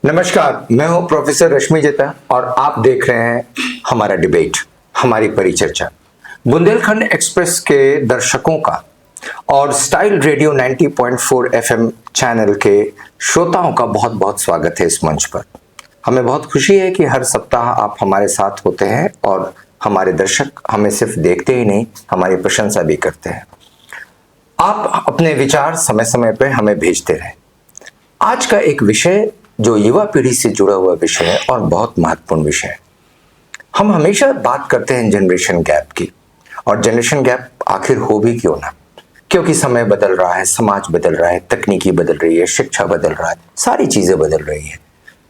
नमस्कार, मैं हूं प्रोफेसर रश्मि जेता और आप देख रहे हैं हमारा डिबेट, हमारी परिचर्चा। बुंदेलखंड एक्सप्रेस के दर्शकों का और स्टाइल रेडियो 90.4 एफएम चैनल के श्रोताओं का बहुत बहुत स्वागत है इस मंच पर। हमें बहुत खुशी है कि हर सप्ताह आप हमारे साथ होते हैं और हमारे दर्शक हमें सिर्फ देखते ही नहीं, हमारी प्रशंसा भी करते हैं। आप अपने विचार समय समय पर हमें भेजते रहें। आज का एक विषय जो युवा पीढ़ी से जुड़ा हुआ विषय है और बहुत महत्वपूर्ण विषय है। हम हमेशा बात करते हैं जनरेशन गैप की, और जनरेशन गैप आखिर हो भी क्यों ना, क्योंकि समय बदल रहा है, समाज बदल रहा है, तकनीकी बदल रही है, शिक्षा बदल रहा है, सारी चीजें बदल रही हैं।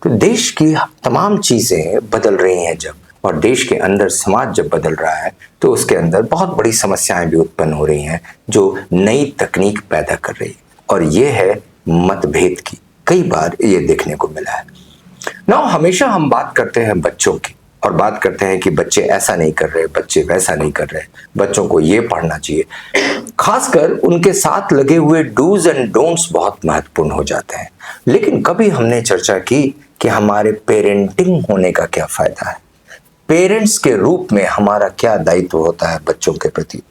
तो देश की तमाम चीजें बदल रही हैं जब, और देश के अंदर समाज जब बदल रहा है तो उसके अंदर बहुत बड़ी समस्याएं भी उत्पन्न हो रही हैं जो नई तकनीक पैदा कर रही है, और ये है मतभेद की। कई बार ये देखने को मिला है ना। हमेशा हम बात करते हैं बच्चों की और बात करते हैं कि बच्चे ऐसा नहीं कर रहे, बच्चे वैसा नहीं कर रहे, बच्चों को ये पढ़ना चाहिए। खासकर उनके साथ लगे हुए डूज एंड डोंट्स बहुत महत्वपूर्ण हो जाते हैं। लेकिन कभी हमने चर्चा की कि हमारे पेरेंटिंग होने का क्या फायदा है, पेरेंट्स के रूप में हमारा क्या दायित्व होता है बच्चों के प्रति,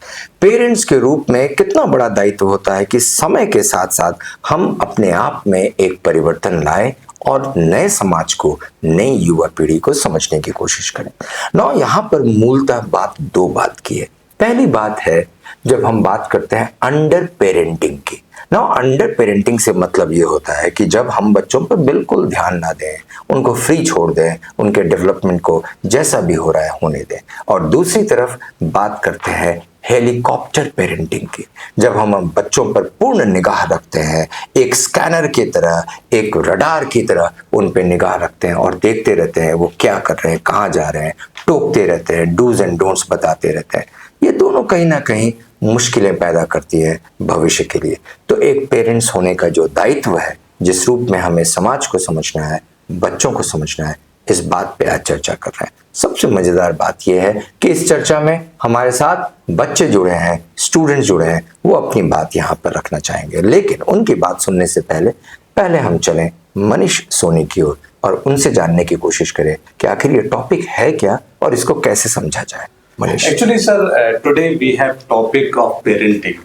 पेरेंट्स के रूप में कितना बड़ा दायित्व होता है कि समय के साथ साथ हम अपने आप में एक परिवर्तन लाएं और नए समाज को, नई युवा पीढ़ी को समझने की कोशिश करें ना। यहाँ पर मूलतः दो बात की है। पहली बात है जब हम बात करते हैं अंडर पेरेंटिंग की ना, अंडर पेरेंटिंग से मतलब ये होता है कि जब हम बच्चों पर बिल्कुल ध्यान ना दें, उनको फ्री छोड़ दें, उनके डेवलपमेंट को जैसा भी हो रहा है होने दें। और दूसरी तरफ बात करते हैं हेलीकॉप्टर पेरेंटिंग की, जब हम बच्चों पर पूर्ण निगाह रखते हैं, एक स्कैनर की तरह, एक रडार की तरह उन पर निगाह रखते हैं और देखते रहते हैं वो क्या कर रहे हैं, कहाँ जा रहे हैं, टोकते रहते हैं, डूज एंड डोंट्स बताते रहते हैं। ये दोनों कहीं ना कहीं मुश्किलें पैदा करती है भविष्य के लिए। तो एक पेरेंट्स होने का जो दायित्व है, जिस रूप में हमें समाज को समझना है, बच्चों को समझना है, इस बात पे आज चर्चा कर रहे हैं। सबसे मजेदार बात यह है कि इस चर्चा में हमारे साथ बच्चे जुड़े हैं, स्टूडेंट्स जुड़े हैं, वो अपनी बात यहाँ पर रखना चाहेंगे। लेकिन उनकी बात सुनने से पहले हम चलें मनीष सोनी की ओर और उनसे जानने की कोशिश करें कि आखिर ये टॉपिक है क्या और इसको कैसे समझा जाए। Actually, sir, today we have topic of parenting,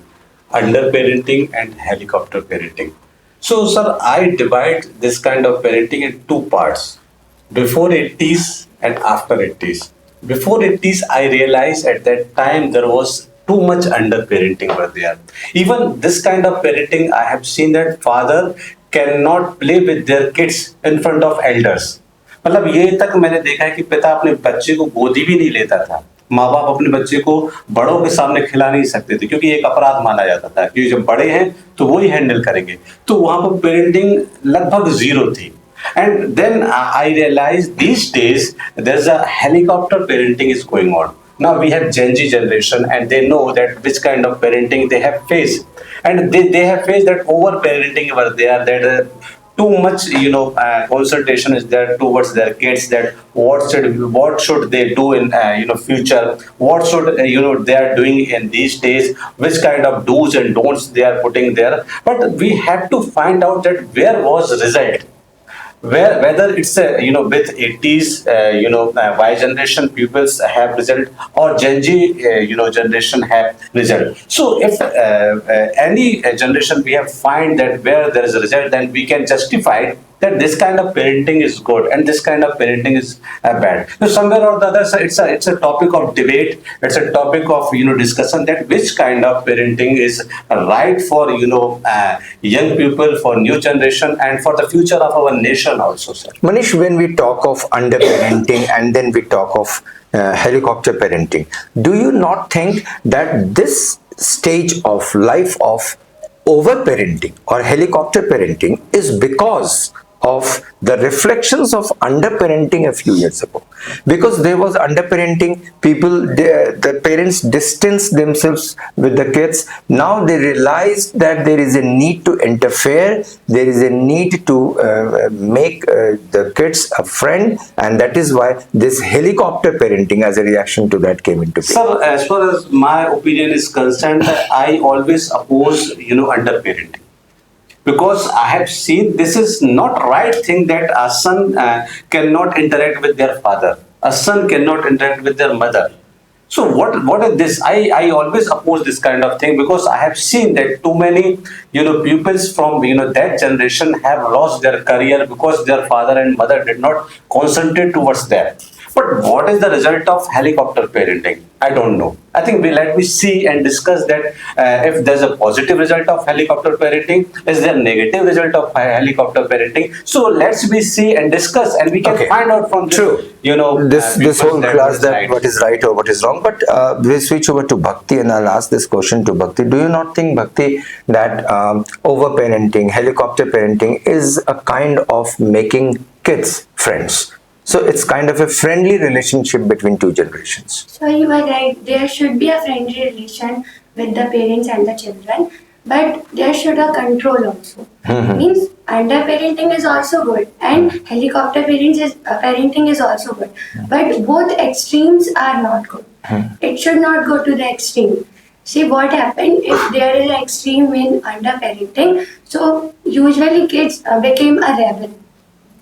under parenting and helicopter parenting. So, sir, I divide this kind of parenting in two parts: before 80s and after 80s. Before 80s, I realized at that time there was too much under parenting were there. Even this kind of parenting, I have seen that father cannot play with their kids in front of elders. मतलब ये तक मैंने देखा है कि पिता अपने बच्चे को गोदी भी नहीं लेता था। माँ बाप अपने बच्चे को बड़ों के सामने खिला नहीं सकते थे क्योंकि एक अपराध माना जाता था, क्योंकि जब बड़े हैं तो वो ही हैंडल करेंगे। तो वहां पर पेरेंटिंग लगभग जीरो थी। And then I realize these days there is a helicopter parenting is going on. Now we have Gen Z generation and they know that which kind of parenting they have faced, and they have faced that over parenting were there, that too much consultation is there towards their kids, that what should they do in future, what should they are doing in these days, which kind of do's and don'ts they are putting there. But we have to find out that where was result, whether it's with 80s Y generation pupils have result or Gen Z generation have result. So if any generation we have find that where there is a result, then we can justify that this kind of parenting is good and this kind of parenting is bad. So somewhere or the other, so it's a topic of debate. It's a topic of discussion that which kind of parenting is right for young people, for new generation, and for the future of our nation also, sir. Manish, when we talk of under parenting and then we talk of helicopter parenting, do you not think that this stage of life of over parenting or helicopter parenting is because of the reflections of underparenting a few years ago? Because there was underparenting, the parents distanced themselves with the kids. Now they realized that there is a need to interfere, there is a need to make the kids a friend, and that is why this helicopter parenting as a reaction to that came into play. Sir, as far as my opinion is concerned, I always oppose underparenting. because I have seen this is not right thing that a son cannot interact with their father, a son cannot interact with their mother. So what is this? I always oppose this kind of thing because I have seen that too many pupils from that generation have lost their career because their father and mother did not concentrate towards that. But what is the result of helicopter parenting? I don't know. I think let me see and discuss that if there's a positive result of helicopter parenting, is there negative result of helicopter parenting? So let's we see and discuss, and we can Okay. find out from this, True. This people's whole that class what is that right. what is right or what is wrong. But we'll switch over to Bhakti, and I'll ask this question to Bhakti. Do you not think, Bhakti, that over parenting, helicopter parenting, is a kind of making kids friends? So it's kind of a friendly relationship between two generations. So you are right, there should be a friendly relation with the parents and the children, but there should a control also. Means under parenting is also good and helicopter parenting is also good. But both extremes are not good. It should not go to the extreme. See what happened if there is an extreme in under parenting. So usually kids became a rebel.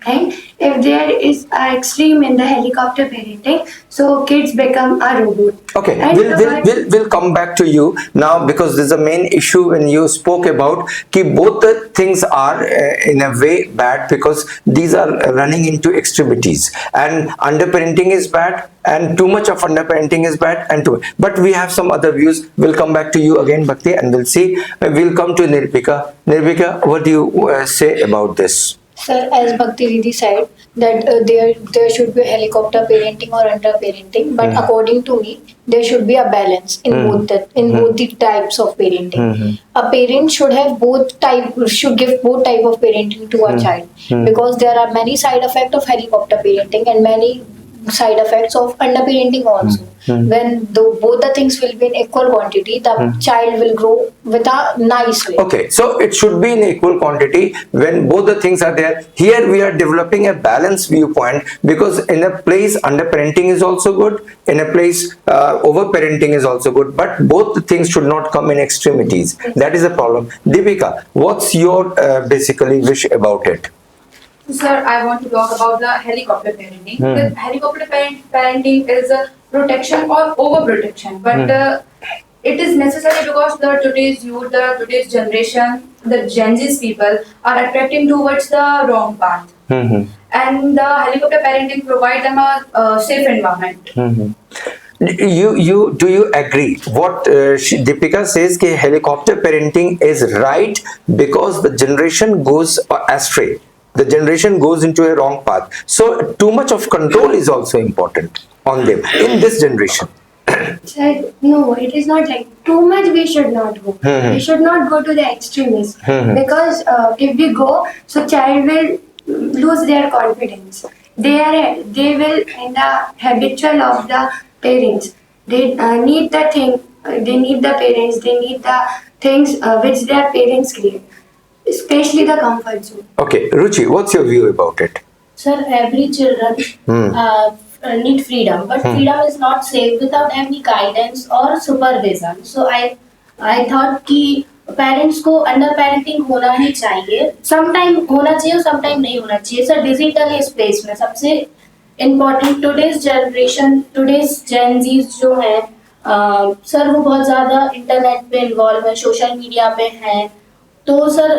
And if there is an extreme in the helicopter parenting, so kids become a robot. Okay, And we'll come back to you now, because there's a main issue when you spoke about कि both the things are in a way bad because these are running into extremities, and underparenting is bad and too much of underparenting is bad and too. But we have some other views. We'll come back to you again, Bhakti, and we'll see. We'll come to Nirpika. Nirpika, what do you say about this? Sir, as Bhakti Didi said, that there should be helicopter parenting or under parenting, but according to me, there should be a balance in both the types of parenting. A parent should have should give both type of parenting to a child, because there are many side effects of helicopter parenting and many side effects of under parenting also. When both the things will be in equal quantity, the child will grow with a nice way. Okay, so it should be in equal quantity when both the things are there. Here we are developing a balanced viewpoint, because in a place underparenting is also good, in a place overparenting is also good, but both the things should not come in extremities. That is the problem. Deepika, what's your basically wish about it? Sir, I want to talk about the helicopter parenting. The helicopter parenting is a protection or overprotection, but it is necessary because the today's youth, the today's generation, the Gen Z people are attracting towards the wrong path. And the helicopter parenting provide them a safe environment. Do you agree what Deepika says कि helicopter parenting is right because the generation goes astray, the generation goes into a wrong path, so too much of control is also important on them in this generation. Sir, no, it is not like too much. We should not go. We should not go to the extremes, because if we go, so child will lose their confidence. They will in the habitual of the parents. They need the thing. They need the parents. They need the things which their parents create, especially the comfort zone. Okay, Ruchi, what's your view about it? Sir, every children need freedom, but freedom is not safe without any guidance or supervision. So I thought कि parents को under parenting होना ही चाहिए, sometime होना चाहिए और sometime नहीं होना चाहिए. सर, डिजिटल स्पेस में सबसे इम्पोर्टेंट टुडेज जनरेशन, टुडेज जेन जीज जो हैं, सर वो बहुत ज़्यादा इंटरनेट पे इन्वॉल्व है, सोशल मीडिया पे हैं. तो सर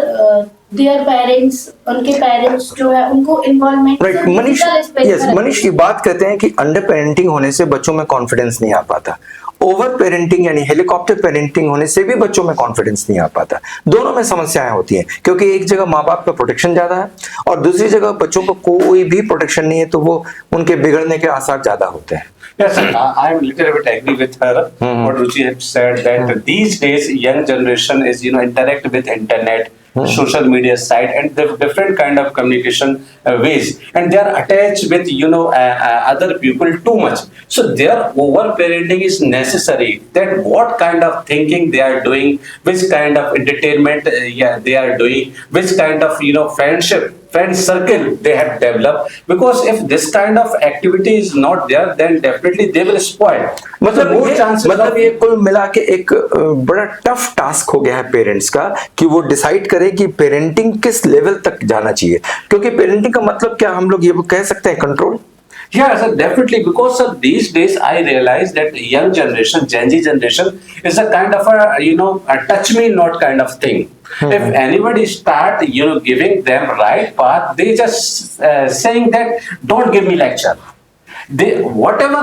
देयर पेरेंट्स, उनके पेरेंट्स जो है उनको involvement right, Manish, yes, Manish की बात करते हैं कि अंडर पेरेंटिंग होने से बच्चों में कॉन्फिडेंस नहीं आ पाता, ओवर पेरेंटिंग यानी हेलीकॉप्टर पेरेंटिंग होने से भी बच्चों में कॉन्फिडेंस नहीं आ पाता. दोनों में समस्याएं होती हैं, क्योंकि एक जगह माँ बाप का प्रोटेक्शन ज्यादा है और दूसरी जगह बच्चों को कोई भी प्रोटेक्शन नहीं है, तो वो उनके बिगड़ने के आसार ज्यादा होते हैं. Yes, I am little bit agree with her. What Ruchi had said that these days young generation is interact with internet, social media site, and the different kind of communication ways, and they are attached with other people too much. So their over parenting is necessary. That what kind of thinking they are doing, which kind of entertainment they are doing, which kind of friendship friend circle they have developed, because if this kind of activity is not there, then definitely they will spoil. मतलब ये कुल मिला के एक बड़ा tough task हो गया है पेरेंट्स का कि वो डिसाइड करे कि पेरेंटिंग किस लेवल तक जाना चाहिए, क्योंकि पेरेंटिंग का मतलब क्या हम लोग ये कह सकते हैं control. Yeah, sir, definitely. Because sir, these days I realize that young generation, Gen Z generation, is a kind of a touch me not kind of thing. If anybody start giving them right path, they just saying that don't give me lecture. They whatever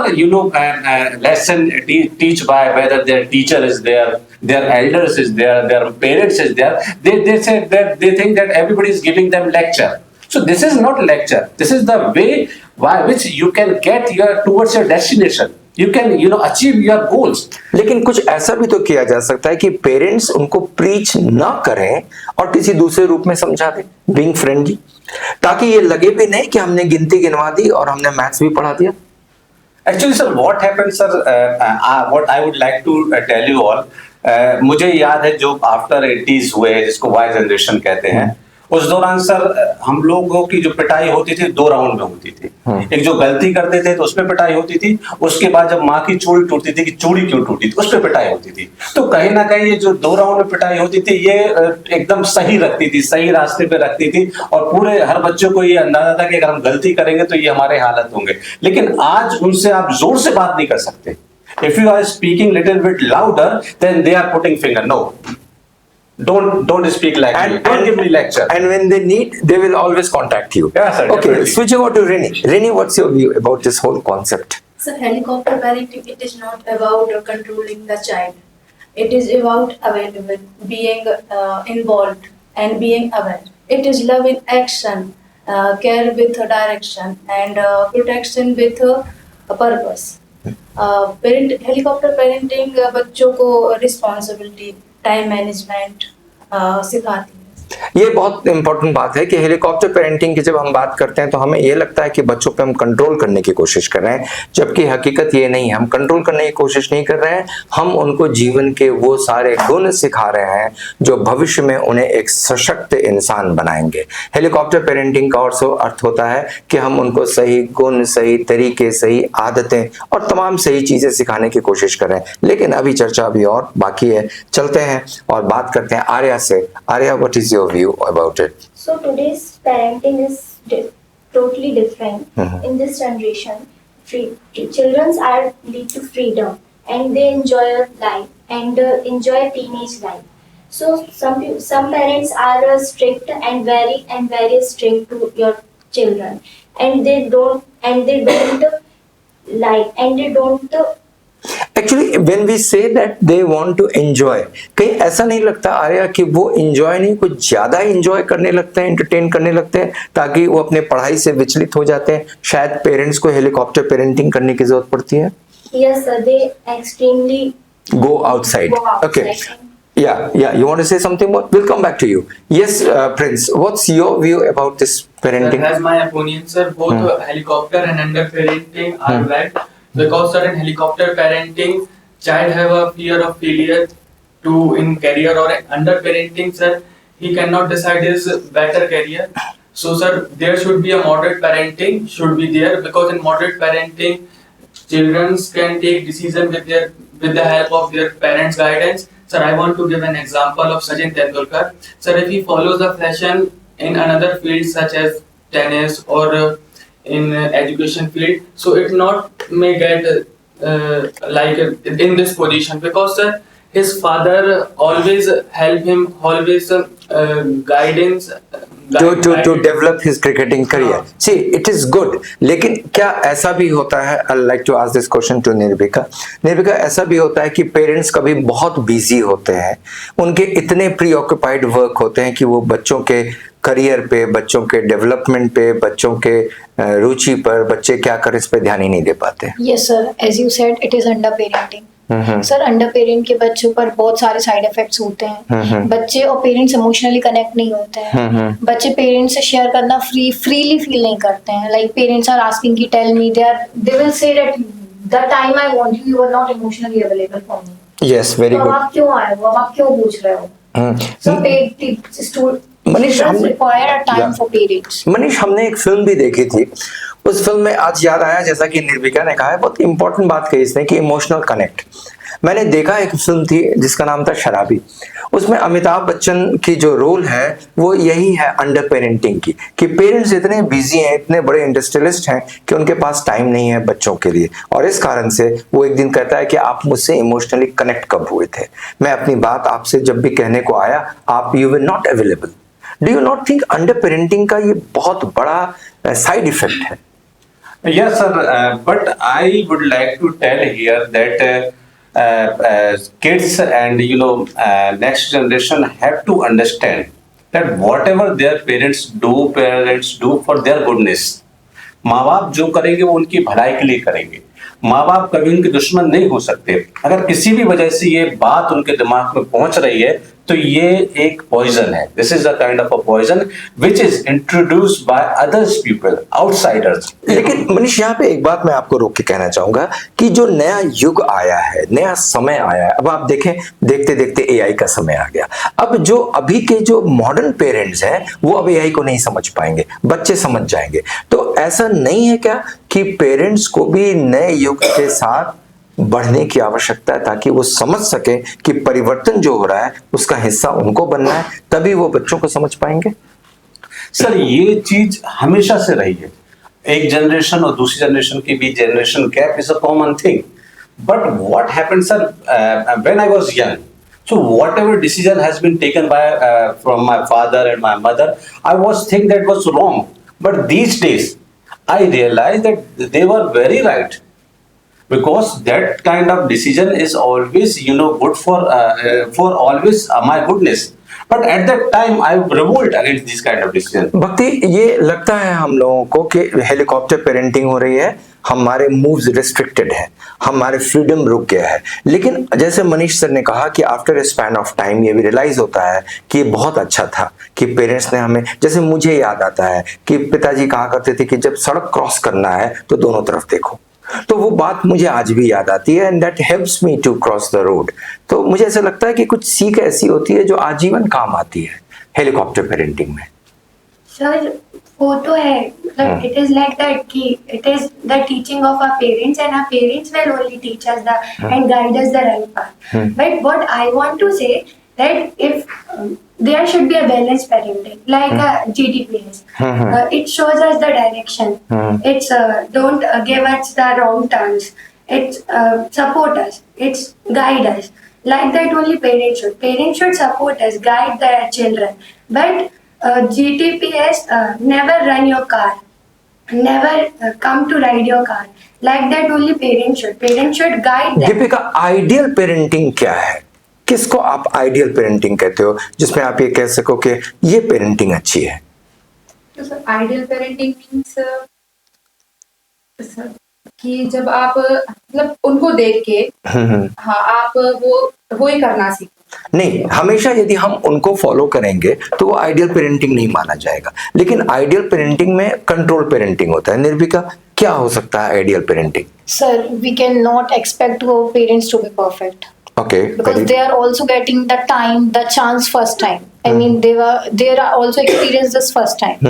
lesson teach by, whether their teacher is there, their elders is there, their parents is there, they say that they think that everybody is giving them lecture. So this is not lecture. This is the way by which you can get towards your destination. You can achieve your goals. लेकिन कुछ ऐसा भी तो किया जा सकता है कि पेरेंट्स उनको प्रीच ना करें और किसी दूसरे रूप में समझा दें, बीइंग फ्रेंडली, ताकि ये लगे भी नहीं कि हमने गिनती गिनवा दी और हमने मैथ्स भी पढ़ा दिया। Actually, sir, what happened, sir? What I would like to tell you all. मुझे याद है जो आफ्टर 80s हुए, जिसको वाई जनरेशन कहते हैं, उस दौरान सर हम लोगों की जो पिटाई होती थी 2 राउंड में होती थी। एक जो गलती करते थे तो उस पर पिटाई होती थी, उसके बाद जब माँ की चूड़ी टूटती थी कि चूड़ी क्यों टूटी थी, उस पर पिटाई होती थी। तो कहीं ना कहीं ये जो 2 राउंड में पिटाई होती थी ये एकदम सही रखती थी, सही रास्ते पे रखती थी, और पूरे हर बच्चों को ये अंदाजा था कि अगर हम गलती करेंगे तो ये हमारे हालत होंगे। लेकिन आज उनसे आप जोर से बात नहीं कर सकते। If you are speaking little bit louder, then they are putting finger. No. Don't speak like me. Don't give me lecture. And when they need, they will always contact you. Yeah, sir. Okay, Definitely. switching over to Rini. Rini, what's your view about this whole concept? So helicopter parenting, it is not about controlling the child. It is about available, being involved and being aware. It is love in action, care with direction, and protection with a purpose. Helicopter parenting बच्चों को responsibility, time management सिखाती है। ये बहुत important बात है कि helicopter parenting की जब हम बात करते हैं तो हमें ये लगता है कि बच्चों पे हम कंट्रोल करने की कोशिश कर रहे हैं, जबकि हकीकत ये नहीं है। हम कंट्रोल करने की कोशिश नहीं कर रहे हैं, हम उनको जीवन के वो सारे गुण सिखा रहे हैं जो भविष्य में उन्हें एक सशक्त इंसान बनाएंगे। हेलीकॉप्टर पेरेंटिंग का अर्थ होता है कि हम उनको सही गुण, सही तरीके, सही आदतें और तमाम सही चीजें सिखाने की कोशिश कर रहे हैं। लेकिन अभी चर्चा अभी और बाकी है, चलते हैं और बात करते हैं आर्या से। Arya, what is your view about it? So today's parenting is totally different. In this generation, children are lead to freedom and they enjoy life and enjoy teenage life. So some parents are strict and very strict to your children, and they don't like and they don't. Actually, when we say that they want to enjoy, कहीं ऐसा नहीं लगता आर्या कि वो enjoy नहीं, कुछ ज्यादा enjoy करने लगते हैं, entertain करने लगते हैं, ताकि वो अपने पढ़ाई से विचलित हो जाते हैं? शायद पेरेंट्स को हेलीकॉप्टर पेरेंटिंग करने की जरूरत पड़ती है। Yes, sir, they extremely go outside. Go outside. Okay. Yeah. You want to say something more? We'll come back to you. Yes, Prince. What's your view about this parenting? As my opinion, sir, both helicopter and under parenting are bad. Because sir, in helicopter parenting, child have a fear of failure in career, or under parenting, sir, he cannot decide his better career. So sir, there should be a moderate parenting should be there, because in moderate parenting, children can take decision with the help of their parents' guidance. Sir, I want to give an example of Sachin Tendulkar. Sir, if he follows the fashion in another field such as tennis or in education field, so it not may get like in this position, because sir, his father always help him, always guidance to develop his cricketing career. See, it is good. लेकिन क्या ऐसा भी होता है, I'd like to ask this question to निर्विका। निर्विका, ऐसा भी होता है कि पेरेंट्स कभी बहुत बिजी होते हैं, उनके इतने प्रीऑक्युपाइड वर्क होते हैं कि वो बच्चों के करियर पे, बच्चों के डेवलपमेंट पे, बच्चों के रुचि पर, बच्चे क्या करें इस पे ध्यान ही नहीं दे पाते। Yes sir, as you said, it is under parenting. Sir, under parent के बच्चों पर बहुत सारे साइड इफेक्ट्स होते हैं। बच्चे और पेरेंट्स इमोशनली कनेक्ट नहीं होते हैं। बच्चे पेरेंट्स से शेयर करना फ्रीली फील नहीं करते हैं। लाइक पेरेंट्स आर आस्किंग की tell me, they will say that the time I want you are not emotionally available for me. Yes, very good. आप क्यों आए हो, अब आप क्यों पूछ रहे हो? मनीष Children हमने require a time Yeah. for parents. Manish हमने एक फिल्म भी देखी थी, उस फिल्म में आज याद आया, जैसा कि निर्विका ने कहा है, बहुत इंपॉर्टेंट बात कही इसने कि इमोशनल कनेक्ट। मैंने देखा एक फिल्म थी जिसका नाम था शराबी। उसमें अमिताभ बच्चन की जो रोल है वो यही है अंडर पेरेंटिंग की, कि पेरेंट्स इतने बिजी हैं, इतने बड़े इंडस्ट्रियलिस्ट हैं कि उनके पास टाइम नहीं है बच्चों के लिए। और इस कारण से वो एक दिन कहता है कि आप मुझसे इमोशनली कनेक्ट कब हुए थे? मैं अपनी बात आपसे जब भी कहने को आया, आप you were not available. Do you not think under parenting का ये बहुत बड़ा साइड इफेक्ट है? Yes, sir. But I would like to tell here that kids and next generation have to understand that whatever their parents do for their goodness. माँ बाप जो करेंगे वो उनकी भलाई के लिए करेंगे। माँ बाप कभी उनके दुश्मन नहीं हो सकते। अगर किसी भी वजह से ये बात उनके दिमाग में पहुंच रही है तो ये एक पॉइजन है। This is a kind of a poison which is introduced by others people, outsiders. लेकिन मनीष, यहाँ पे एक बात मैं आपको रोक के कहना चाहूंगा कि जो नया युग आया है, नया समय आया है, अब आप देखें, देखते देखते एआई का समय आ गया। अब जो अभी के जो मॉडर्न पेरेंट्स हैं वो अब एआई को नहीं समझ पाएंगे, बच्चे समझ जाएंगे। तो ऐसा नहीं है क्या कि पेरेंट्स को भी नए युग के साथ बढ़ने की आवश्यकता है, ताकि वो समझ सके कि परिवर्तन जो हो रहा है उसका हिस्सा उनको बनना है, तभी वो बच्चों को समझ पाएंगे? सर, ये चीज हमेशा से रही है। एक जनरेशन और दूसरी जनरेशन के बीच generation gap is a common thing. But what happened sir, when I was young, so whatever decision has been taken by from my father and my mother, I was think that was wrong. But these days I realized that they were very right, because that kind of decision is always good for always my goodness. But at that time I revolt against this kind of decision. भक्ति, ये लगता है हम लोगों को कि helicopter parenting हो रही है, हमारे मूव्स रिस्ट्रिक्टेड है, हमारे फ्रीडम रुक गया है। लेकिन जैसे मनीष सर ने कहा कि after a span of time ये भी रियलाइज होता है कि ये बहुत अच्छा था कि पेरेंट्स ने हमें, जैसे मुझे याद आता है कि पिताजी कहा करते थे कि जब सड़क क्रॉस करना है तो दोनों तरफ देखो। तो वो बात मुझे आज भी याद आती है, and that helps me to cross the road. तो मुझे ऐसा लगता है कि कुछ सीख ऐसी होती है जो आजीवन काम आती है हेलीकॉप्टर पेरेंटिंग में। सर, वो तो है, मतलब इट इज लाइक दैट कि it is the teaching of our parents and our parents will only teach us the and guide us the right path. But what I want to say that if there should be a balanced parenting like a GTPS. It shows us the direction. It's don't give us the wrong turns. It's support us. It's guide us. Like that only parents should. Parents should support us, guide their children. But GTPS never run your car. Never come to ride your car. Like that only parents should. Parents should guide them. Deepika, ideal parenting क्या है? किसको आप ideal parenting कहते हो, जिसमें आप ये कह सको कि ये पेरेंटिंग अच्छी है? तो सर, आइडियल पेरेंटिंग मीन्स कि जब आप मतलब उनको देख के हाँ आप वो ही करना सीखो। नहीं, हमेशा यदि हम उनको फॉलो करेंगे तो वो आइडियल पेरेंटिंग नहीं माना जाएगा। लेकिन आइडियल पेरेंटिंग में कंट्रोल पेरेंटिंग होता है। निर्विका, क्या हो सकता है ideal parenting? Sir, we cannot expect our parents to be perfect. Okay. Because they are also getting the time, the chance first time. I mean, they are also experienced this first time.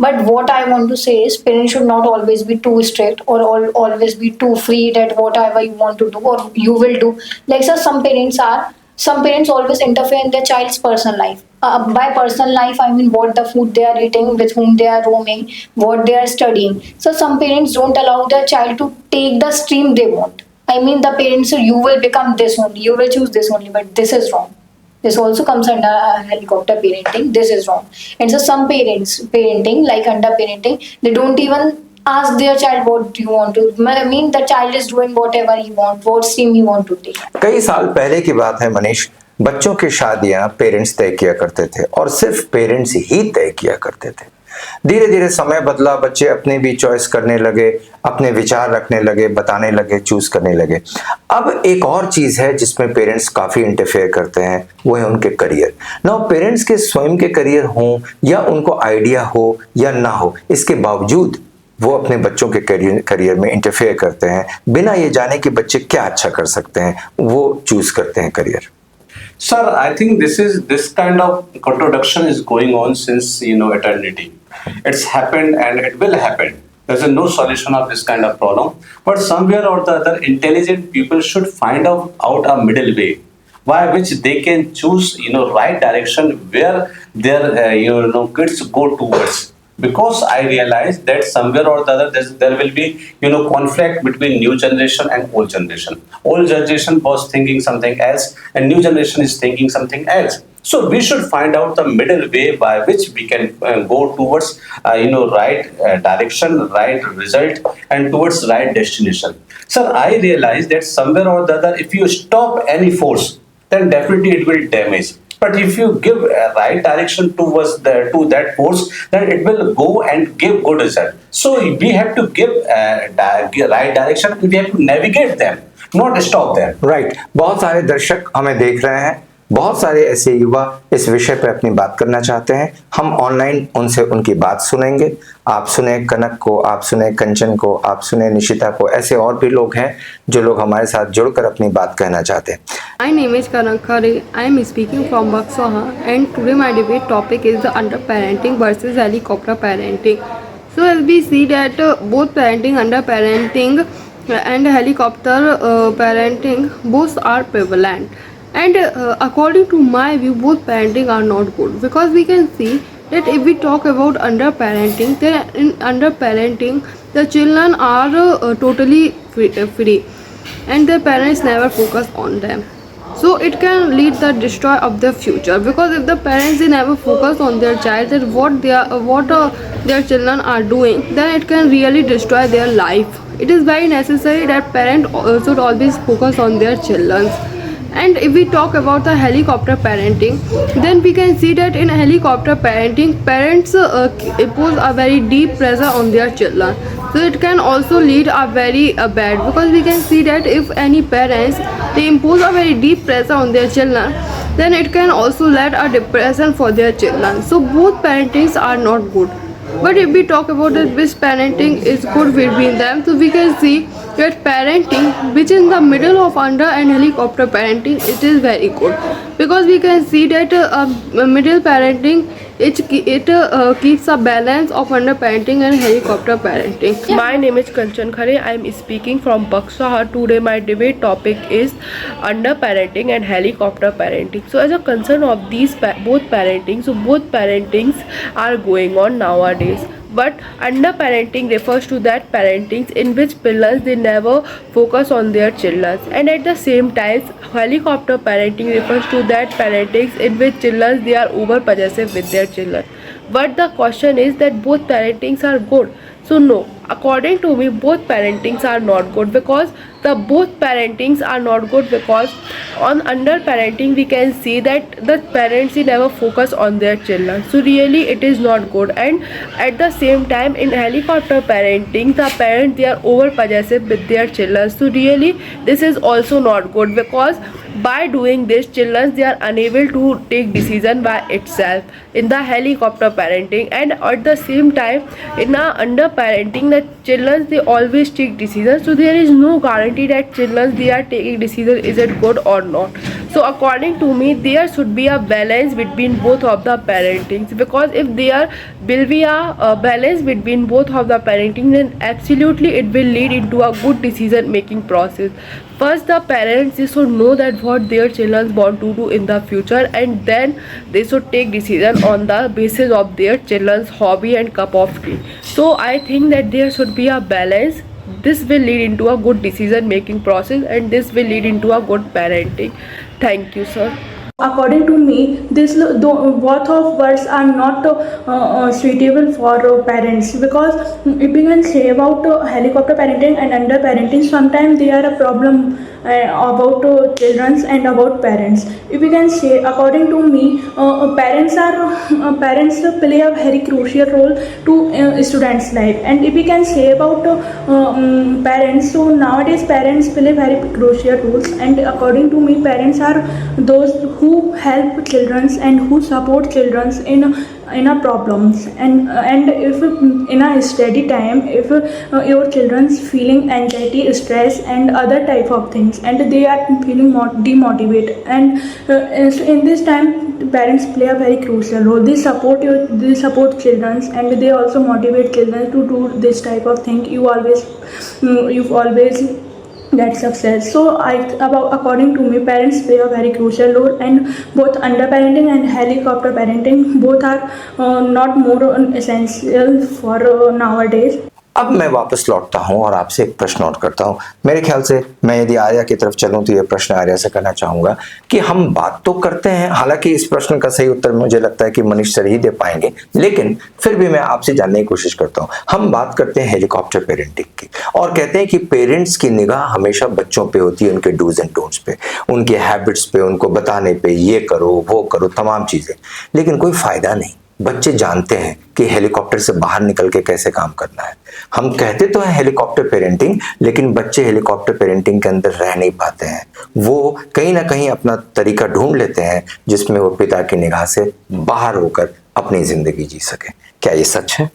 But what I want to say is, parents should not always be too strict or always be too free that whatever you want to do or you will do. Like sir, some parents always interfere in their child's personal life. By personal life, I mean what the food they are eating, with whom they are roaming, what they are studying. So some parents don't allow their child to take the stream they want. I mean, the parents say, you will become this only, you will choose this only, but this is wrong. This also comes under helicopter parenting. This is wrong. And so some parents, parenting, like under parenting, they don't even ask their child what do you want to. I mean, the child is doing whatever he wants, what stream he want to take. कई साल पहले की बात है मनीष, बच्चों की शादियां parents तय किया करते थे और सिर्फ पेरेंट्स ही तय किया करते थे। धीरे धीरे समय बदला, बच्चे अपने भी चॉइस करने लगे, अपने विचार रखने लगे, बताने लगे, चूज करने लगे। अब एक और चीज है जिसमें पेरेंट्स काफी इंटरफेयर करते हैं, वो है उनके करियर। नाउ पेरेंट्स के स्वयं के करियर हो या उनको आइडिया हो या ना हो, इसके बावजूद वो अपने बच्चों के करियर में इंटरफेयर करते हैं, बिना ये जाने कि बच्चे क्या अच्छा कर सकते हैं, वो चूज करते हैं career. Sir, I think this kind of contradiction is going on since eternity. It's happened and it will happen. There's no solution of this kind of problem. But somewhere or the other, intelligent people should find out a middle way by which they can choose right direction where their kids go towards. Because I realize that somewhere or the other there will be conflict between new generation and old generation. Old generation was thinking something else and new generation is thinking something else. So we should find out the middle way by which we can go towards right direction, right result, and towards right destination. Sir, I realize that somewhere or the other, if you stop any force, then definitely it will damage. But if you give a right direction towards to that force, then it will go and give good result. So we have to give right direction. We have to navigate them, not stop them. Right बहुत सारे दर्शक हमें देख रहे हैं, बहुत सारे ऐसे युवा इस विषय पर अपनी बात करना चाहते हैं। हम ऑनलाइन उनसे उनकी बात सुनेंगे। आप सुने कनक को, आप सुने कंचन को, आप सुने निशिता को, ऐसे और भी लोग हैं जो लोग हमारे साथ जुड़कर अपनी बात कहना चाहते हैं। My name is Kanak Khare. I am speaking from Buxaha, and today my debate topic is the underparenting versus helicopter parenting. So as we see that both parenting, underparenting and helicopter parenting, both are prevalent. And according to my view, both parenting are not good, because we can see that if we talk about underparenting, then in underparenting the children are totally free and their parents never focus on them. So it can lead the destroy of their future, because if the parents they never focus on their child, that what their children are doing, then it can really destroy their life. It is very necessary that parents should always focus on their children. And if we talk about the helicopter parenting, then we can see that in helicopter parenting, parents impose a very deep pressure on their children. So it can also lead a very bad, because we can see that if any parents they impose a very deep pressure on their children, then it can also lead a depression for their children. So both parentings are not good. But if we talk about that which parenting is good between them, so we can see that parenting which is in the middle of under and helicopter parenting, it is very good, because we can see that middle parenting it keeps a balance of under parenting and helicopter parenting. My name is Kanchan Khare. I am speaking from Buxaha. Today my debate topic is under parenting and helicopter parenting. So as a concern of these both parentings, so both parentings are going on nowadays. But under parenting refers to that parentings in which parents they never focus on their children, and at the same time helicopter parenting refers to that parentings in which children they are over possessive with their children. But the question is that both parentings are good. So no, according to me both parentings are not good, because the both parentings are not good because on under parenting we can see that the parents they never focus on their children, so really it is not good. And at the same time in helicopter parenting the parents they are over possessive with their children, so really this is also not good, because by doing this children they are unable to take decision by itself in the helicopter parenting. And at the same time in the under parenting the children they always take decisions, so there is no guarantee that children they are taking decision is it good or not. So according to me there should be a balance between both of the parentings, because if there will be a balance between both of the parenting, then absolutely it will lead into a good decision making process. First the parents they should know that what their children want to do in the future, and then they should take decision on the basis of their children's hobby and cup of tea. So I think that there should be a balance. This will lead into a good decision making process, and this will lead into a good parenting. Thank you, sir. According to me, both of words are not suitable for parents, because if we can say about helicopter parenting and under parenting, sometimes there are a problem about children and about parents. If we can say, according to me, parents play a very crucial role to students' life. And if we can say about parents, so nowadays parents play very crucial roles. And according to me, parents are those who help children and who support children in in a problems, and if in a study time, if your children's feeling anxiety, stress and other type of things, and they are feeling demotivated, and so in this time parents play a very crucial role. They support children, and they also motivate children to do this type of thing. You've always get success. So according to me, parents play a very crucial role, and both underparenting and helicopter parenting both are not more essential for nowadays. अब मैं वापस लौटता हूं और आपसे एक प्रश्न और करता हूं। मेरे ख्याल से मैं यदि आर्या की तरफ चलूं तो यह प्रश्न आर्या से करना चाहूंगा कि हम बात तो करते हैं, हालांकि इस प्रश्न का सही उत्तर मुझे लगता है कि मनीष सर ही दे पाएंगे, लेकिन फिर भी मैं आपसे जानने की कोशिश करता हूं। हम बात करते हैं हेलीकॉप्टर पेरेंटिंग की और कहते हैं कि पेरेंट्स की निगाह हमेशा बच्चों पे होती है, उनके डूज एंड डोंट्स पे, उनके हैबिट्स पे, उनको बताने पे, ये करो वो करो, तमाम चीजें, लेकिन कोई फायदा नहीं। बच्चे जानते हैं कि हेलीकॉप्टर से बाहर निकल के कैसे काम करना है। हम कहते तो हैं हेलीकॉप्टर पेरेंटिंग, लेकिन बच्चे हेलीकॉप्टर पेरेंटिंग के अंदर रह नहीं पाते हैं। वो कहीं ना कहीं अपना तरीका ढूंढ लेते हैं जिसमें वो पिता की निगाह से बाहर होकर अपनी जिंदगी जी सके। क्या ये सच है?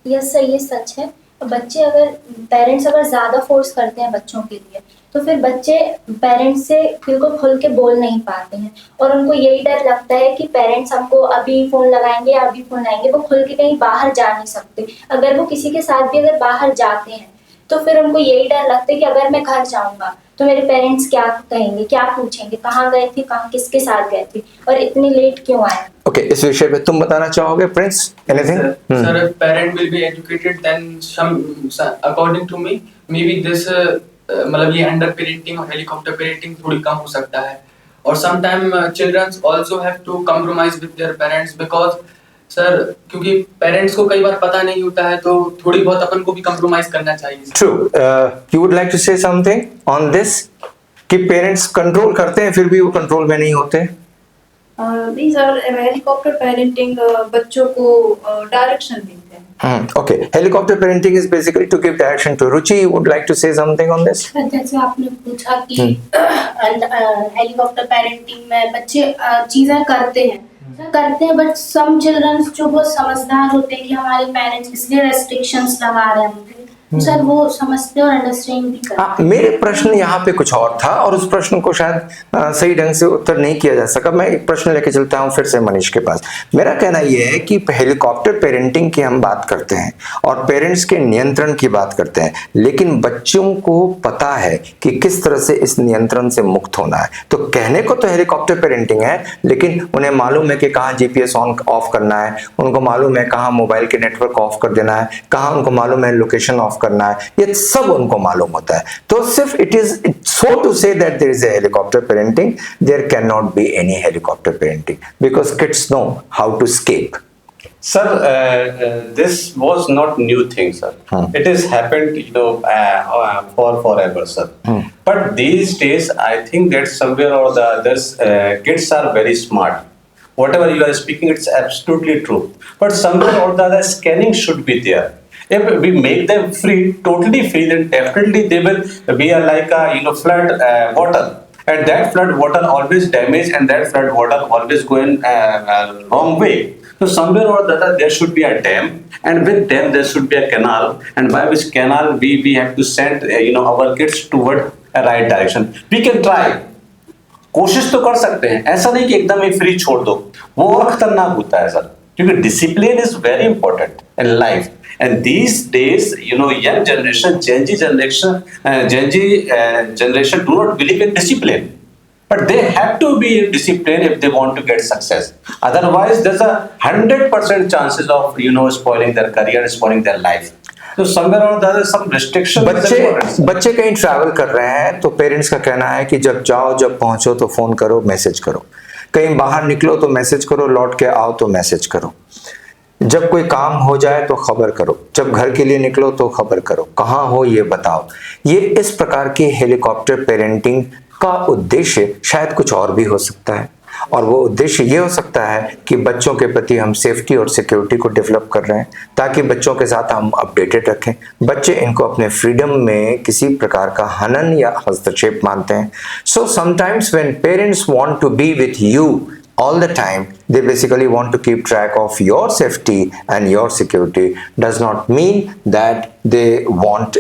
यस सर, ये सच है। पेरेंट्स अगर ज्यादा फोर्स करते हैं बच्चों के लिए, तो फिर बच्चे पेरेंट्स से बिल्कुल खुल के बोल नहीं पाते हैं, और उनको यही डर लगता है कि पेरेंट्स हमको अभी फोन लगाएंगे, अभी फोन लाएंगे। वो खुल के कहीं बाहर जा नहीं सकते। अगर वो किसी के साथ भी अगर बाहर जाते हैं तो फिर उनको यही डर लगता है कि अगर मैं घर जाऊंगा तो मेरे पेरेंट्स क्या कहेंगे, क्या पूछेंगे, कहाँ गए थे, कहाँ किसके साथ गए थे और इतनी लेट क्यों आए। ओके, इस विषय पे तुम बताना चाहोगे Prince? Anything? Sir, if parent will be educated, then according to me, maybe this मतलब ये अंडर पेरेंटिंग और हेलीकॉप्टर पेरेंटिंग थोड़ी कम हो सकता है। और sometime childrens also have to compromise with their parents, because sir क्योंकि पेरेंट्स को कई बार पता नहीं होता है, तो थोड़ी बहुत अपन को भी कॉम्प्रोमाइज करना चाहिए। True. You would like to say something on this कि पेरेंट्स कंट्रोल करते हैं फिर भी वो कंट्रोल में नहीं होते? नहीं सर, हेलीकॉप्टर पेरेंटिंग बच्चों को डायरेक्शन देते हैं। Okay, helicopter parenting is basically to give direction to Ruchi. You would like to say something on this? जैसे आपने पूछा कि हेलीकॉप्टर पेरेंटिंग में बच्चे चीजें करते हैं, बट सम चिल्ड्रंस जो बहुत समझदार होते हैं कि हमारे पेरेंट्स इसलिए रेस्ट्रिक्शंस लगा रहे हैं, सर वो समझते और अंडरस्टैंड भी करते। मेरे प्रश्न यहाँ पे कुछ और था और उस प्रश्न को शायद सही ढंग से उत्तर नहीं किया जा सका। मैं एक प्रश्न लेके चलता हूँ फिर से मनीष के पास। मेरा कहना यह है कि हेलीकॉप्टर पेरेंटिंग की हम बात करते हैं और पेरेंट्स के नियंत्रण की बात करते हैं, लेकिन बच्चों को पता है कि किस तरह से इस नियंत्रण से मुक्त होना है। तो कहने को तो हेलीकॉप्टर पेरेंटिंग है, लेकिन उन्हें मालूम है कि कहाँ जीपीएस ऑन ऑफ करना है, उनको मालूम है कहाँ मोबाइल के नेटवर्क ऑफ कर देना है, कहाँ उनको मालूम है लोकेशन ऑफ करना है, ये सब उनको मालूम होता है। तो सिर्फ it is so to say that there is a helicopter parenting, there can not be any helicopter parenting because kids know how to escape. Sir, this was not new thing, sir. It has happened, for forever, sir. But these days, I think that somewhere or the others, kids are very smart. Whatever you are speaking, it's absolutely true. But somewhere or the other, scanning should be there. If we make them free, totally free, then definitely they will be like a flood water. And that flood water always damage, and that flood water always go in wrong way. So somewhere or the other there should be a dam, and with dam there should be a canal, and by which canal we have to send our kids toward a right direction. We can try. कोशिश तो कर सकते हैं, ऐसा नहीं कि एकदम ही free छोड़ दो, वो और खतरनाक होता है सर, क्योंकि discipline is very important in life. And these days, young generation, Gen Z generation do not believe in discipline. But they have to be in discipline if they want to get success. Otherwise, there's a 100% chances of, spoiling their career, spoiling their life. So somewhere or the other, some restriction. बच्चे कहीं travel कर रहे हैं तो parents का कहना है कि जब जाओ, जब पहुंचो तो फोन करो, मैसेज करो, कहीं बाहर निकलो तो मैसेज करो, लौट के आओ तो मैसेज करो, जब कोई काम हो जाए तो खबर करो, जब घर के लिए निकलो तो खबर करो, कहाँ हो ये बताओ। ये इस प्रकार की हेलीकॉप्टर पेरेंटिंग का उद्देश्य शायद कुछ और भी हो सकता है, और वो उद्देश्य ये हो सकता है कि बच्चों के प्रति हम सेफ्टी और सिक्योरिटी को डेवलप कर रहे हैं ताकि बच्चों के साथ हम अपडेटेड रखें। बच्चे इनको अपने फ्रीडम में किसी प्रकार का हनन या हस्तक्षेप मानते हैं। So sometimes when parents want to be with you, all the time. They basically want to keep track of your safety and your security. Does not mean that they want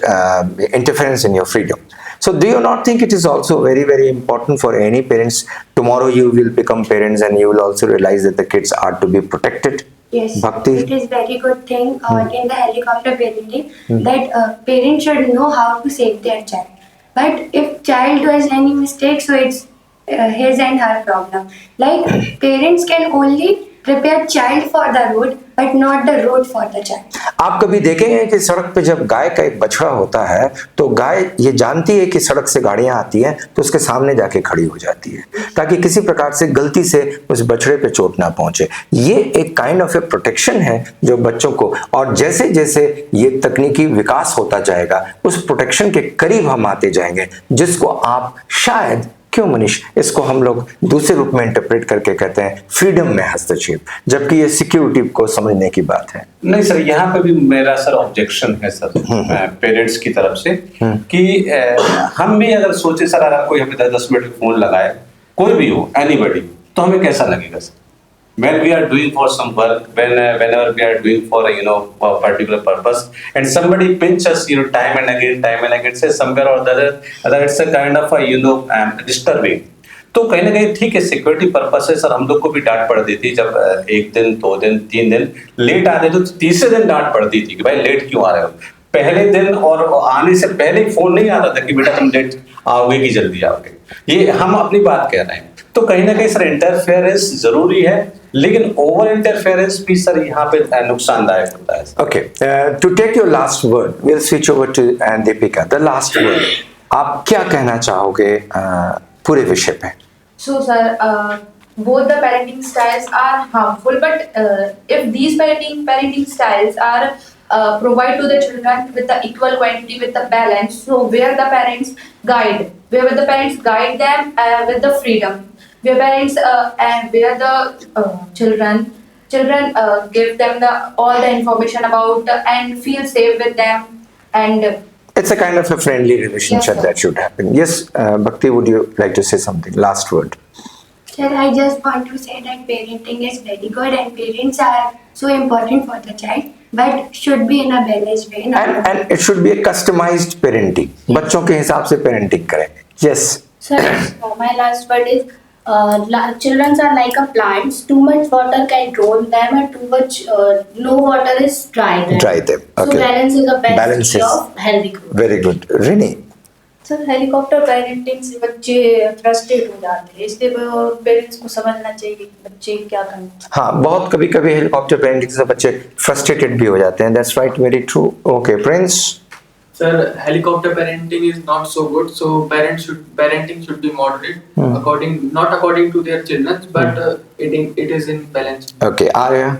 interference in your freedom. So do you not think it is also very, very important for any parents? Tomorrow you will become parents and you will also realize that the kids are to be protected. Yes, Bhakti? it is very good thing in the helicopter parenting that parents should know how to save their child. But if child does any mistake, so it's his and her problem. Like parents can only prepare child for the road, but not the road for the child. आप कभी देखेंगे कि सड़क पे जब गाय का एक बछड़ा होता है तो गाय ये जानती है कि सड़क से गाड़ियां आती हैं तो उसके सामने जाके खड़ी हो जाती है ताकि किसी प्रकार से गलती से उस बछड़े पे चोट ना पहुंचे। ये एक काइंड ऑफ ए प्रोटेक्शन है जो बच्चों को, और जैसे जैसे ये तकनीकी विकास होता जाएगा उस प्रोटेक्शन के करीब हम आते जाएंगे, जिसको आप शायद, क्यों मनीष, इसको हम लोग दूसरे रूप में इंटरप्रेट करके कहते हैं फ्रीडम में हस्तक्षेप, जबकि ये सिक्योरिटी को समझने की बात है। नहीं सर, यहाँ पे भी मेरा सर ऑब्जेक्शन है सर पेरेंट्स की तरफ से कि हम भी अगर सोचे सर अगर कोई हमें 10 मिनट फोन लगाए, कोई भी हो, एनीबॉडी, तो हमें कैसा लगेगा sir? When we are doing for some work, whenever we are doing for a particular purpose, and somebody pinch us time and again, say somewhere or the other it's a kind of a disturbing. तो कहीं ना कहीं ठीक है, security purpose से sir हम लोग को भी डांट पड़ देती है जब 1 दिन 2 दिन 3 दिन लेट आते तो तीसरे दिन डांट पड़ती थी कि भाई लेट क्यों आ रहे हो। पहले दिन और आने से पहले फोन नहीं आता था कि बेटा तुम लेट आओगे कि जल्दी आओगे। ये हम अपनी बात कह रहे हैं, तो कहीं ना कहीं सर इंटरफेरेंस जरूरी है, लेकिन ओवर इंटरफेरेंस भी सर यहाँ पे नुकसानदायक होता है। Okay, to take your last word, will switch over to Deepika. The last word, आप क्या कहना चाहोगे पूरे विषय पे? So, sir, both the parenting styles are harmful, but if these parenting styles are provide to the children with the equal quantity, with the balance, so where the parents guide them with the freedom, where parents and where the children give them all the information about and feel safe with them, and it's a kind of a friendly relationship that should happen. Yes, Bhakti, would you like to say something? Last word. Sir, I just want to say that parenting is very good and parents are so important for the child, but should be in a balanced way. And it should be a customized parenting. बच्चों के हिसाब से parenting करें. Yes. Sir, my last word is children are like a plants. Too much water can drown them, and too much no water is dry them. Dry them. Okay. So balance is the best Balance key is of healthy growth. very good. Rini. Sir helicopter parenting से बच्चे frustrate हो जाते हैं, इसलिए parents को समझना चाहिए कि बच्चे क्या करना। हाँ, बहुत कभी कभी हेलीकॉप्टर पेरेंटिंग से बच्चे फ्रस्ट्रेटेड भी हो जाते हैं। That's right, very true. Okay, Prince. Sir, helicopter parenting is not so good, so parenting should be moderate, not according to their children, but it is in balance. Okay, Arya.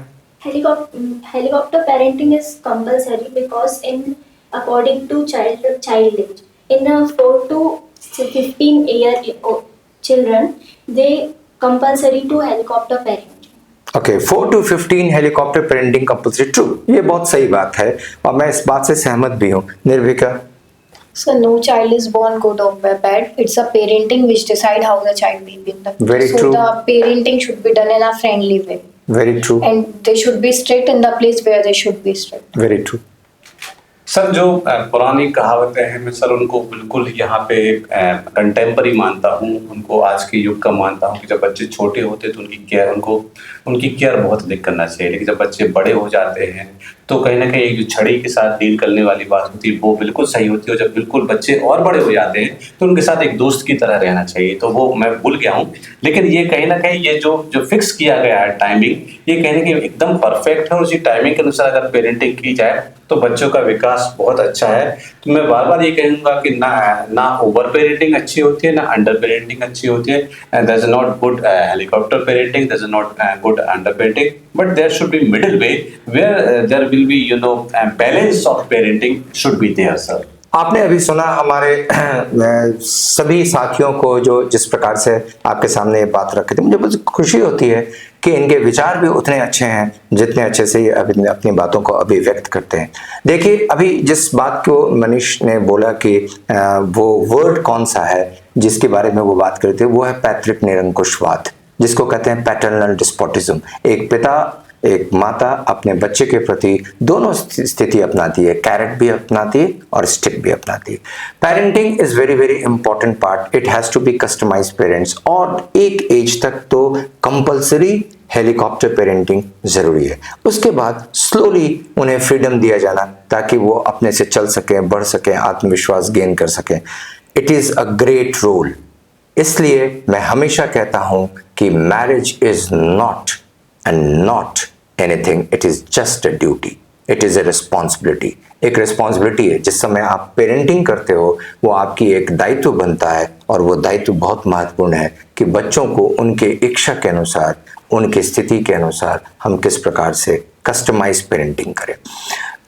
Helicopter parenting is compulsory because according to child age, in a 4 to 15 year children, they compulsory to helicopter parenting. Okay, 4 to 15 helicopter parenting compulsory. True, ये बहुत सही बात है और मैं इस बात से सहमत भी हूँ। निर्विका। So no child is born good or bad. It's a parenting which decide how the child will be. Very so true. the parenting should be done in a friendly way. Very true. And they should be strict in the place where they should be strict. Very true. Sir जो पुरानी कहावतें हैं मैं sir उनको बिल्कुल यहाँ पे contemporary मानता हूँ, उनको आज के युग का मानता हूँ कि जब बच्चे छोटे होते तो उनकी केयर बहुत अधिक करना चाहिए, लेकिन जब बच्चे बड़े हो जाते हैं तो कहीं ना कहीं जो छड़ी के साथ डील करने वाली बात होती है वो बिल्कुल सही होती है, और जब बिल्कुल बच्चे और बड़े हो जाते हैं तो उनके साथ एक दोस्त की तरह रहना चाहिए, तो वो मैं भूल गया हूँ। लेकिन ये कहीं ना कहीं ये जो फिक्स किया गया है टाइमिंग, ये कहीं ना कहीं एकदम परफेक्ट है, उसी टाइमिंग के अनुसार अगर पेरेंटिंग की जाए तो बच्चों का विकास बहुत अच्छा है। तो मैं बार बार ये कहूँगा कि ना ओवर पेरेंटिंग अच्छी होती है, ना अंडर पेरेंटिंग अच्छी होती है, and that is not good helicopter parenting, that is not good under parenting, but there should be middle way where there will be balance of parenting should be there sir. आपने अभी सुना हमारे सभी साथियों को जो जिस प्रकार से आपके सामने ये बात रखी थी, मुझे बहुत खुशी होती है कि इनके विचार भी उतने अच्छे हैं जितने अच्छे से ये अपनी बातों को अभिव्यक्त करते हैं। देखिए, अभी जिस बात को मनीष ने बोला कि वो वर्ड कौन सा है जिसके बारे में वो बात करते हैं, वो है पैतृक निरंकुशवाद। जिसको कहते हैं पैटर्नल डिस्पोटिज्म। एक पिता एक माता अपने बच्चे के प्रति दोनों स्थिति अपनाती है, कैरेट भी अपनाती है और स्टिक भी अपनाती है। Parenting is very very important part, it has to be customize parents, और एक एज तक तो कंपलसरी हेलीकॉप्टर पेरेंटिंग जरूरी है। उसके बाद स्लोली उन्हें फ्रीडम दिया जाना ताकि वो अपने से चल सकें, बढ़ सकें, आत्मविश्वास गेन कर सकें। It is a great role. इसलिए मैं हमेशा कहता हूं कि marriage is not end not anything, it is just a duty, it is a responsibility. एक रिस्पॉन्सिबिलिटी है। जिस समय आप पेरेंटिंग करते हो वो आपकी एक दायित्व बनता है, और वो दायित्व बहुत महत्वपूर्ण है कि बच्चों को उनके इच्छा के अनुसार, उनकी स्थिति के अनुसार हम किस प्रकार से कस्टमाइज पेरेंटिंग करें।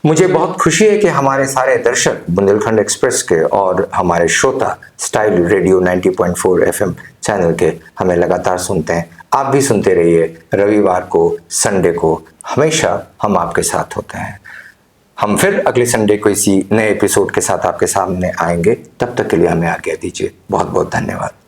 मुझे बहुत खुशी है कि हमारे सारे दर्शक बुंदेलखंड एक्सप्रेस के और हमारे श्रोता स्टाइल रेडियो 90.4 FM चैनल के हमें लगातार सुनते हैं। आप भी सुनते रहिए। रविवार को, संडे को हमेशा हम आपके साथ होते हैं। हम फिर अगले संडे को इसी नए एपिसोड के साथ आपके सामने आएंगे। तब तक के लिए हमें आज्ञा दीजिए। बहुत बहुत धन्यवाद।